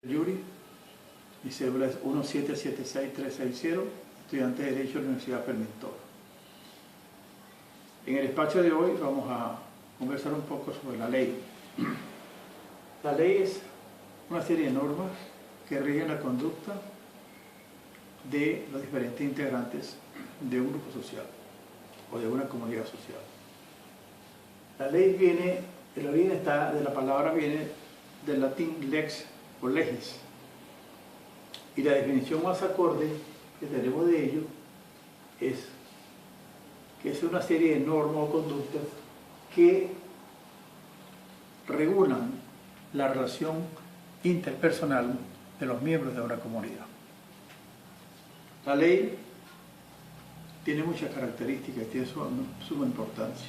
Yuri, mi cédula es 1776360, estudiante de Derecho de la Universidad Permintoro. En el espacio de hoy vamos a conversar un poco sobre la ley. La ley es una serie de normas que rigen la conducta de los diferentes integrantes de un grupo social o de una comunidad social. La ley viene, el origen está de la palabra viene del latín lex o legis, y la definición más acorde que tenemos de ello es que es una serie de normas o conductas que regulan la relación interpersonal de los miembros de una comunidad. La ley tiene muchas características y tiene suma importancia.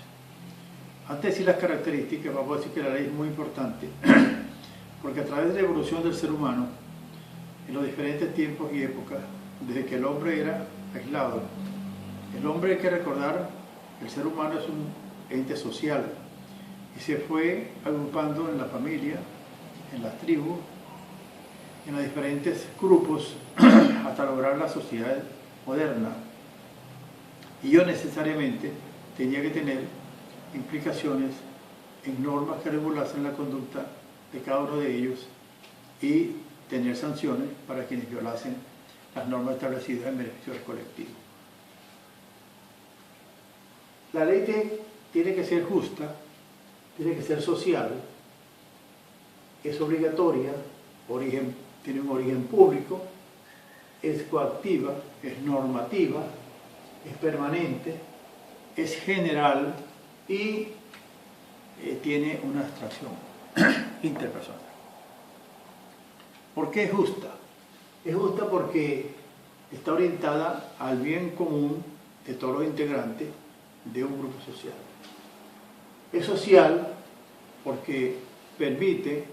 Antes de decir las características, vamos a decir que la ley es muy importante, porque a través de la evolución del ser humano, en los diferentes tiempos y épocas, desde que el hombre era aislado, el hombre, hay que recordar, el ser humano es un ente social y se fue agrupando en la familia, en las tribus, en los diferentes grupos hasta lograr la sociedad moderna. Y yo necesariamente tenía que tener implicaciones en normas que regulasen la conducta de cada uno de ellos y tener sanciones para quienes violasen las normas establecidas en beneficio del colectivo. La ley tiene que ser justa, tiene que ser social, es obligatoria, tiene un origen público, es coactiva, es normativa, es permanente, es general y tiene una abstracción interpersonal. ¿Por qué es justa? Es justa porque está orientada al bien común de todos los integrantes de un grupo social. Es social porque permite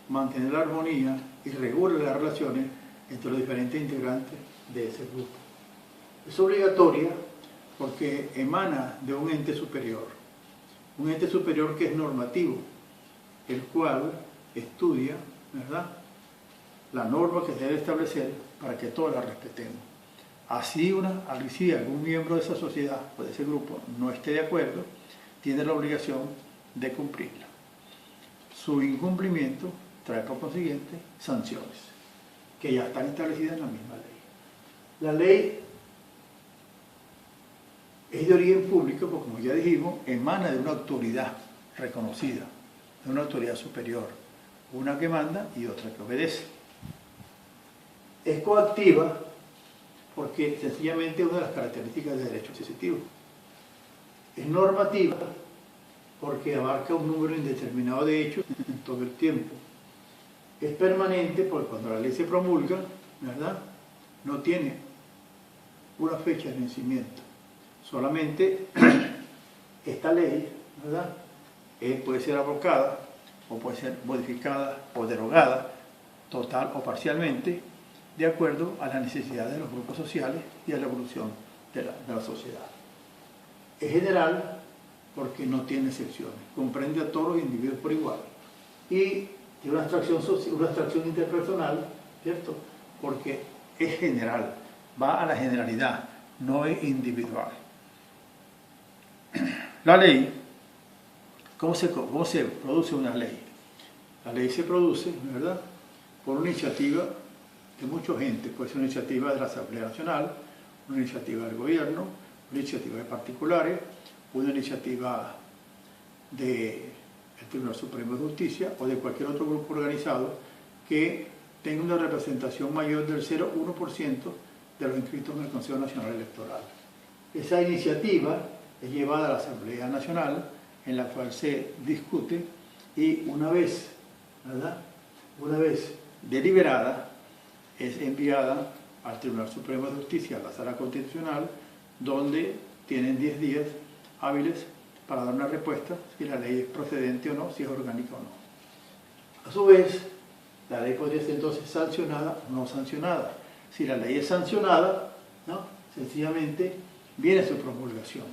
mantener la armonía y regula las relaciones entre los diferentes integrantes de ese grupo. Es obligatoria porque emana de un ente superior que es normativo, el cual estudia, ¿verdad?, la norma que se debe establecer para que todos la respetemos. Así algún miembro de esa sociedad o de ese grupo no esté de acuerdo, tiene la obligación de cumplirla. Su incumplimiento trae por consiguiente sanciones, que ya están establecidas en la misma ley. La ley es de origen público porque, como ya dijimos, emana de una autoridad reconocida, de una autoridad superior, una que manda y otra que obedece. Es coactiva porque sencillamente es una de las características del derecho adquisitivo. Es normativa porque abarca un número indeterminado de hechos en todo el tiempo. Es permanente porque cuando la ley se promulga, ¿verdad?, no tiene una fecha de vencimiento. Solamente esta ley, ¿verdad?, puede ser abrogada o puede ser modificada o derogada, total o parcialmente, de acuerdo a las necesidades de los grupos sociales y a la evolución de la sociedad. Es general porque no tiene excepciones, comprende a todos los individuos por igual y tiene una abstracción interpersonal, ¿cierto?, porque es general, va a la generalidad, no es individual. La ley, ¿cómo se produce una ley? La ley se produce, ¿verdad?, por una iniciativa de mucha gente. Puede ser una iniciativa de la Asamblea Nacional, una iniciativa del gobierno, una iniciativa de particulares, una iniciativa del Tribunal Supremo de Justicia o de cualquier otro grupo organizado que tenga una representación mayor del 0,1% de los inscritos en el Consejo Nacional Electoral. Esa iniciativa es llevada a la Asamblea Nacional, en la cual se discute y una vez deliberada, es enviada al Tribunal Supremo de Justicia, a la Sala Constitucional, donde tienen 10 días hábiles para dar una respuesta si la ley es procedente o no, si es orgánica o no. A su vez, la ley podría ser entonces sancionada o no sancionada. Si la ley es sancionada, ¿no?, sencillamente viene su promulgación.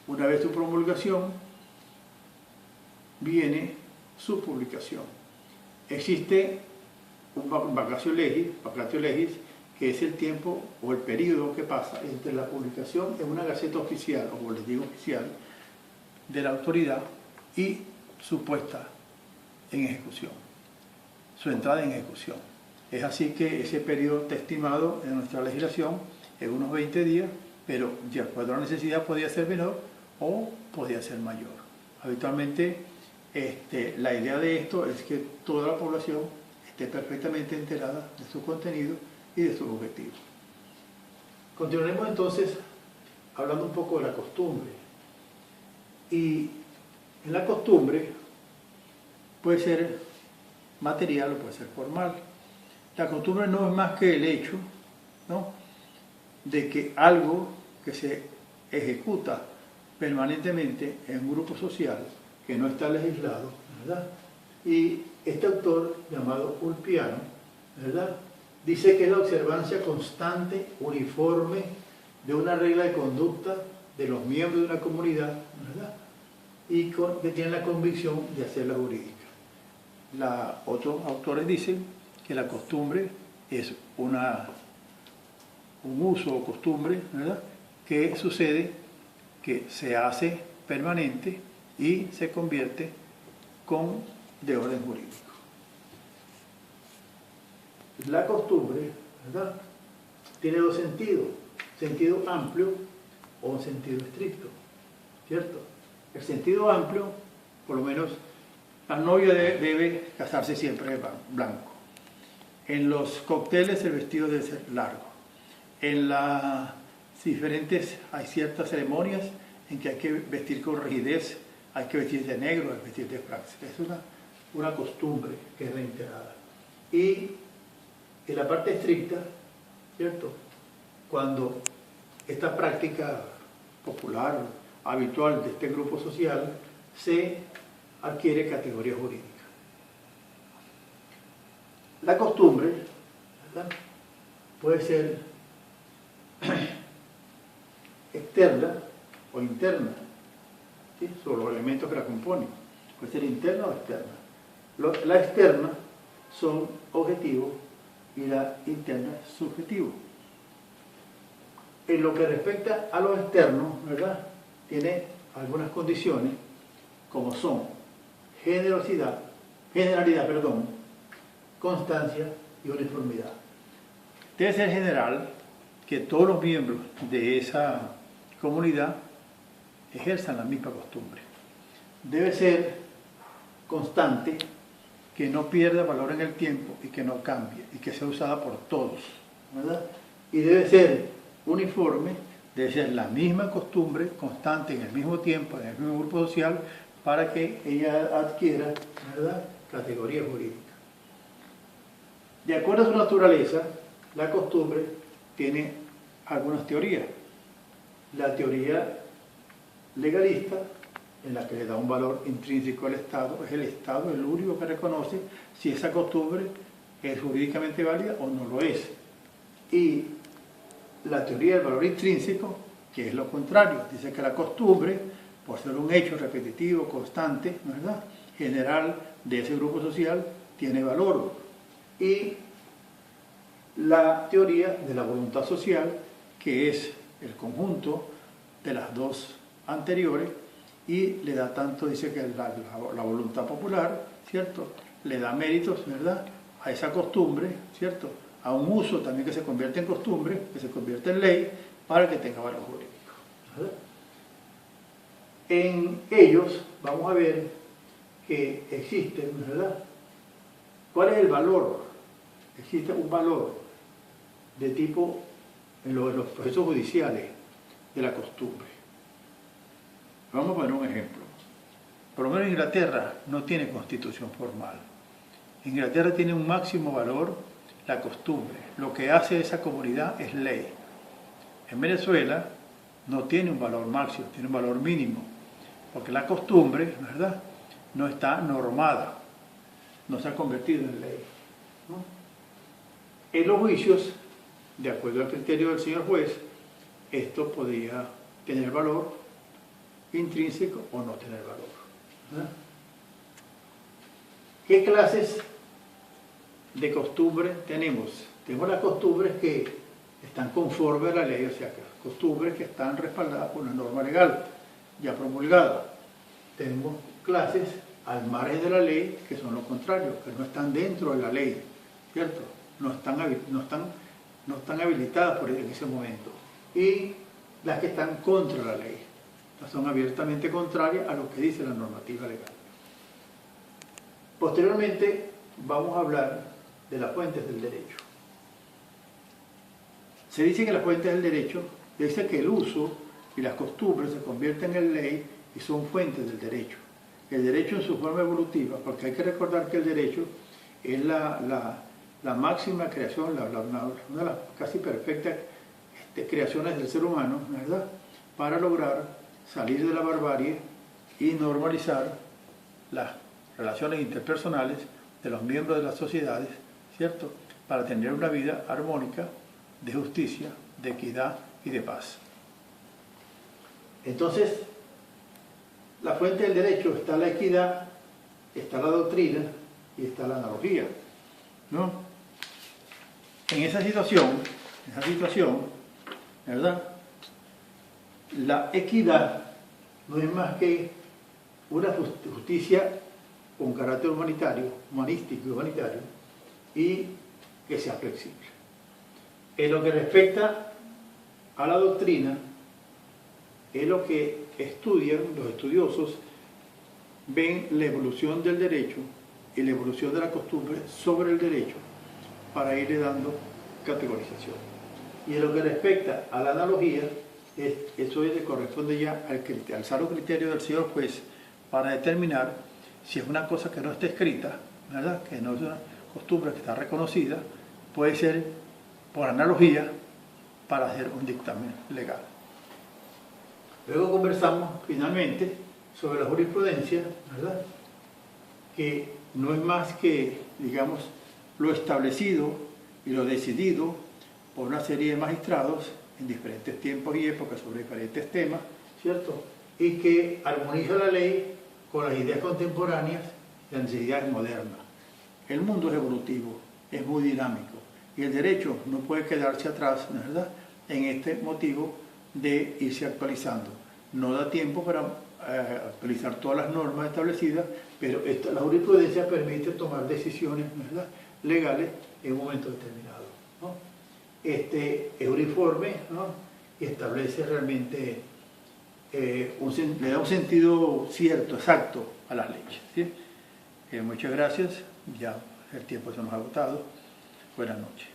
Una vez su promulgación, viene su publicación. Existe un vacatio legis, que es el tiempo o el periodo que pasa entre la publicación en una gaceta oficial o boletín oficial de la autoridad y su puesta en ejecución, su entrada en ejecución. Es así que ese periodo está estimado en nuestra legislación en unos 20 días, pero de acuerdo a la necesidad podía ser menor o podía ser mayor. Habitualmente la idea de esto es que toda la población esté perfectamente enterada de su contenido y de sus objetivos. Continuaremos entonces hablando un poco de la costumbre. Y en la costumbre puede ser material o puede ser formal. La costumbre no es más que el hecho, ¿no?, de que algo que se ejecuta permanentemente en un grupo social que no está legislado, ¿verdad? Y este autor, llamado Ulpiano, ¿verdad?, dice que es la observancia constante, uniforme, de una regla de conducta de los miembros de una comunidad, ¿verdad?, y que tienen la convicción de hacerla jurídica. Otros autores dicen que la costumbre es un uso o costumbre, ¿verdad?, que sucede, que se hace permanente y se convierte de orden jurídico. La costumbre, ¿verdad?, tiene dos sentidos: sentido amplio o un sentido estricto, ¿cierto? El sentido amplio, por lo menos, la novia debe casarse siempre de blanco. En los cócteles el vestido debe ser largo. En las hay ciertas ceremonias en que hay que vestir con rigidez, hay que vestir de negro, hay que vestir de francia. Es una costumbre que es reiterada. Y en la parte estricta, ¿cierto?, cuando esta práctica popular, habitual de este grupo social, se adquiere categoría jurídica. La costumbre, ¿verdad?, puede ser externa o interna, ¿sí?, sobre los elementos que la componen. Puede ser interna o externa. La externa son objetivos y la interna subjetivo. En lo que respecta a lo externo, ¿verdad?, tiene algunas condiciones, como son generalidad, constancia y uniformidad. Debe ser general, que todos los miembros de esa comunidad ejerzan la misma costumbre. Debe ser constante, que no pierda valor en el tiempo y que no cambie y que sea usada por todos, ¿verdad? Y debe ser uniforme, debe ser la misma costumbre, constante en el mismo tiempo, en el mismo grupo social, para que ella adquiera, ¿verdad?, categoría jurídica. De acuerdo a su naturaleza, la costumbre tiene algunas teorías. La teoría legalista, en la que le da un valor intrínseco al Estado, es el Estado el único que reconoce si esa costumbre es jurídicamente válida o no lo es. Y la teoría del valor intrínseco, que es lo contrario, dice que la costumbre, por ser un hecho repetitivo, constante, ¿verdad?, general de ese grupo social, tiene valor. Y la teoría de la voluntad social, que es el conjunto de las dos anteriores, y le da tanto, dice que la voluntad popular, ¿cierto?, le da méritos, ¿verdad?, a esa costumbre, ¿cierto?, a un uso también que se convierte en costumbre, que se convierte en ley, para que tenga valor jurídico, ¿verdad? En ellos vamos a ver que existen, ¿verdad?, ¿cuál es el valor? Existe un valor de tipo, en los procesos judiciales, de la costumbre. Vamos a poner un ejemplo. Por lo menos Inglaterra no tiene constitución formal. Inglaterra tiene un máximo valor la costumbre. Lo que hace esa comunidad es ley. En Venezuela no tiene un valor máximo, tiene un valor mínimo, porque la costumbre, ¿verdad?, no está normada, no se ha convertido en ley, ¿no? En los juicios, de acuerdo al criterio del señor juez, esto podría tener valor intrínseco o no tener valor, ¿verdad? ¿Qué clases de costumbre tenemos las costumbres que están conformes a la ley, o sea, que costumbres que están respaldadas por una norma legal ya promulgada. Tenemos clases al margen de la ley que son lo contrario, que no están dentro de la ley, ¿cierto? No están habilitadas en ese momento. Y las que están contra la ley, son abiertamente contrarias a lo que dice la normativa legal. Posteriormente vamos a hablar de las fuentes del derecho. Se dice que las fuentes del derecho, dice que el uso y las costumbres se convierten en ley y son fuentes del derecho. El derecho en su forma evolutiva, porque hay que recordar que el derecho es la máxima creación, una de las casi perfectas creaciones del ser humano, ¿verdad?, para lograr salir de la barbarie y normalizar las relaciones interpersonales de los miembros de las sociedades, ¿cierto?, para tener una vida armónica, de justicia, de equidad y de paz. Entonces, la fuente del derecho está la equidad, está la doctrina y está la analogía, ¿no? En esa situación, ¿verdad?, la equidad no es más que una justicia con carácter humanístico y humanitario, y que sea flexible. En lo que respecta a la doctrina, es lo que estudian los estudiosos, ven la evolución del derecho y la evolución de la costumbre sobre el derecho para irle dando categorización. Y en lo que respecta a la analogía, eso le corresponde ya al sano criterio del señor juez para determinar si es una cosa que no está escrita, ¿verdad?, que no es una costumbre que está reconocida, puede ser por analogía para hacer un dictamen legal. Luego conversamos finalmente sobre la jurisprudencia, ¿verdad?, que no es más que, digamos, lo establecido y lo decidido por una serie de magistrados en diferentes tiempos y épocas sobre diferentes temas, ¿cierto?, y que armoniza la ley con las ideas contemporáneas y las necesidades modernas. El mundo es evolutivo, es muy dinámico, y el derecho no puede quedarse atrás, ¿verdad?, en este motivo de irse actualizando. No da tiempo para actualizar todas las normas establecidas, pero la jurisprudencia permite tomar decisiones, ¿verdad?, legales en un momento determinado, ¿no? Es uniforme, ¿no?, y establece realmente, le da un sentido cierto, exacto a las leyes, ¿sí? Muchas gracias, ya el tiempo se nos ha agotado. Buenas noches.